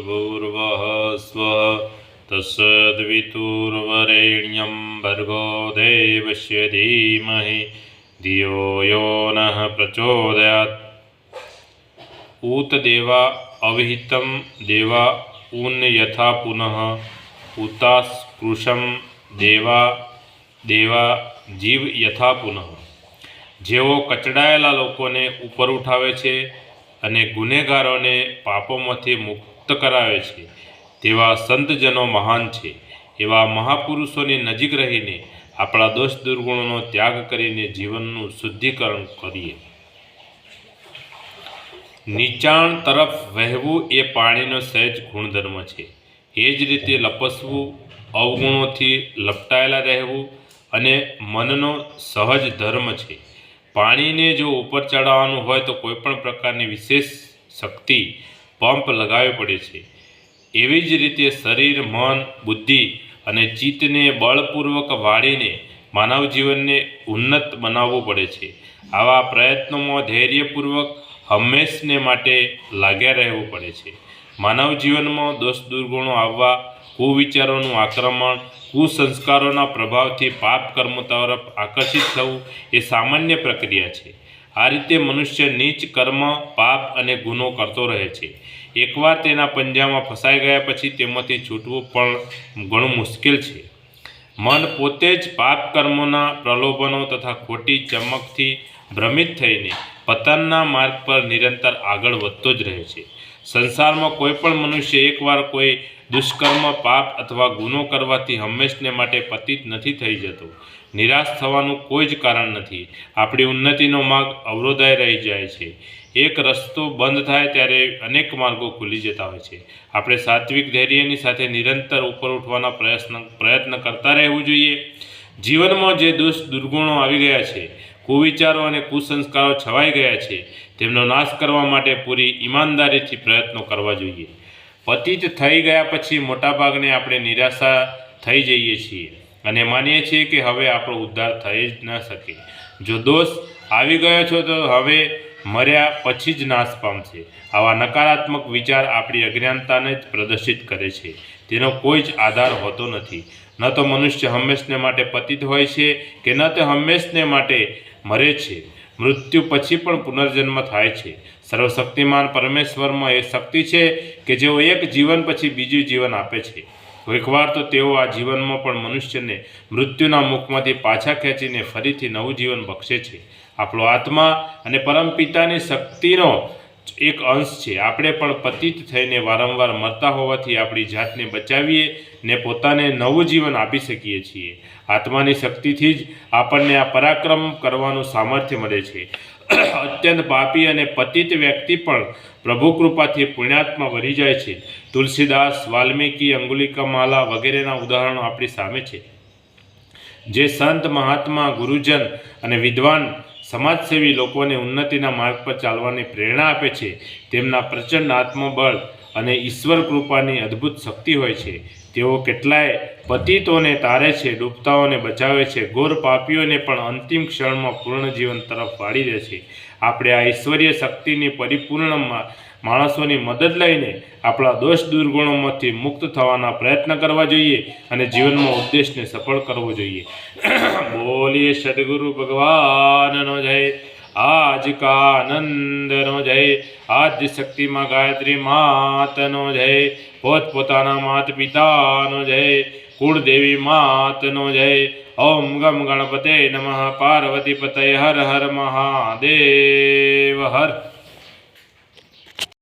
भूर्भुवः स्वः तत्सद्वितुर्वरेण्यं भर्गो देवस्य धीमहि धियो यो नः प्रचोदयात्। ऊत देवा अविहितं देवा ऊन यथा पुनः उतास्पृशं देवा देवा जीव यथा पुनઃ। જેઓ કચડાયેલા લોકોને ઉપર ઉઠાવે છે અને ગુનેગારોને પાપોમાંથી મુક્ત કરાવે છે તેવા સંતજનો મહાન છે। એવા મહાપુરુષોની નજીક રહીને આપણા દોષ દુર્ગુણોનો ત્યાગ કરીને જીવનનું શુદ્ધિકરણ કરીએ। નીચાણ તરફ વહેવું એ પાણીનો સહેજ ગુણધર્મ છે। એ જ રીતે લપસવું, અવગુણોથી લપટાયેલા રહેવું અને મનનો સહજ ધર્મ છે। પાણીને જો ઉપર ચડાવવાનું હોય તો કોઈપણ પ્રકારની વિશેષ શક્તિ પંપ લગાવવી પડે છે। એવી જ રીતે શરીર, મન, બુદ્ધિ અને ચિત્તને બળપૂર્વક વાળીને માનવ જીવનને ઉન્નત બનાવવું પડે છે। આવા પ્રયત્નોમાં ધૈર્યપૂર્વક હંમેશને માટે લાગ્યા રહેવું પડે છે। માનવ જીવનમાં દોષ દુર્ગુણો આવવા, કુવિચારોનું આક્રમણ, કુસંસ્કારોના પ્રભાવથી પાપ કર્મો તરફ આકર્ષિત થવું એ સામાન્ય પ્રક્રિયા છે। આ રીતે મનુષ્ય નીચ કર્મ, પાપ અને ગુનો કરતો રહે છે। એકવાર તેના પંજામાં ફસાઈ ગયા પછી તેમાંથી છૂટવું પણ ઘણું મુશ્કેલ છે। મન પોતે જ પાપ કર્મોના પ્રલોભનો તથા ખોટી ચમકથી ભ્રમિત થઈને પતનના માર્ગ પર નિરંતર આગળ વધતો જ રહે છે। સંસારમાં કોઈ પણ મનુષ્ય એકવાર કોઈ દુષ્કર્મ, પાપ અથવા ગુનો કરવાથી હંમેશને માટે પતિત નથી થઈ જતો। નિરાશ થવાનું કોઈ જ કારણ નથી। આપણી ઉન્નતિનો માર્ગ અવરોધાઈ રહી જાય છે। એક રસ્તો બંધ થાય ત્યારે અનેક માર્ગો ખુલી જતા હોય છે। આપણે સાત્વિક ધૈર્યની સાથે નિરંતર ઉપર ઉઠવાના પ્રયત્ન કરતા રહેવું જોઈએ। જીવનમાં જે દોષ દુર્ગુણો આવી ગયા છે, કુવિચારો અને કુસંસ્કારો છવાઈ ગયા છે, તેમનો નાશ કરવા માટે પૂરી ઈમાનદારીથી પ્રયત્નો કરવા જોઈએ। પતિત થઈ ગયા પછી મોટાભાગને આપણે નિરાશા થઈ જઈએ છીએ અને માનીએ છીએ કે હવે આપણો ઉદ્ધાર થઈ જ ન શકે। જો દોષ આવી ગયો છે તો હવે મર્યા પછી જ નાશ પામશે। આવા નકારાત્મક વિચાર આપણી અજ્ઞાનતાને જ પ્રદર્શિત કરે છે। તેનો કોઈ જ આધાર હોતો નથી। ન તો મનુષ્ય હંમેશને માટે પતિત હોય છે કે ન તો હંમેશને માટે મરે છે। મૃત્યુ પછી પણ પુનર્જન્મ થાય છે। સર્વશક્તિમાન પરમેશ્વરમાં એ શક્તિ છે કે જેઓ એક જીવન પછી બીજું જીવન આપે છે। કોઈકવાર તો તેઓ આ જીવનમાં પણ મનુષ્યને મૃત્યુના મુખમાંથી પાછા ખેંચીને ફરીથી નવું જીવન બક્ષે છે। આપણો આત્મા અને પરમપિતાની શક્તિનો એક અંશ છે। આપણે પણ પતિત થઈને વારંવાર મરતા હોવાથી આપણી જાતને બચાવીએ ને પોતાને નવું જીવન આપી શકીએ છીએ। આત્માની શક્તિથી જ આપણને આ પરાક્રમ કરવાનું સામર્થ્ય મળે છે। અત્યંત પાપી અને પતિત વ્યક્તિ પણ પ્રભુ કૃપાથી પુણ્યાત્મા બની જાય છે। તુલસીદાસ, વાલ્મીકી, અંગુલિકામાલા વગેરેના ઉદાહરણો આપણી સામે છે। જે સંત, મહાત્મા, ગુરુજન અને વિદ્વાન સમાજસેવી લોકોને ઉન્નતિના માર્ગ પર ચાલવાની પ્રેરણા આપે છે, તેમના પ્રચંડ આત્મબળ અને ઈશ્વર કૃપાની અદ્ભુત શક્તિ હોય છે। તેઓ કેટલાય પતિતોને તારે છે, ડૂબતાઓને બચાવે છે, ઘોર પાપીઓને પણ અંતિમ ક્ષણમાં પૂર્ણ જીવન તરફ વાળી દે છે। આપણે આ ઈશ્વરીય શક્તિની પરિપૂર્ણ માણસોની મદદ લઈને આપણા દોષ દુર્ગુણોમાંથી મુક્ત થવાના પ્રયત્ન કરવા જોઈએ અને જીવનમાં ઉદ્દેશને સફળ કરવો જોઈએ। બોલીએ સદગુરુ ભગવાનનો જય। આજ કા આનંદનો જય। આદ્ય શક્તિમાં ગાયત્રી માતનો જય। પોતપોતાના માત પિતાનો જય। કુળદેવી માતનો જય। ઓમ ગમ ગણપતે નમઃ। પાર્વતી પતય હર હર મહાદેવ હર।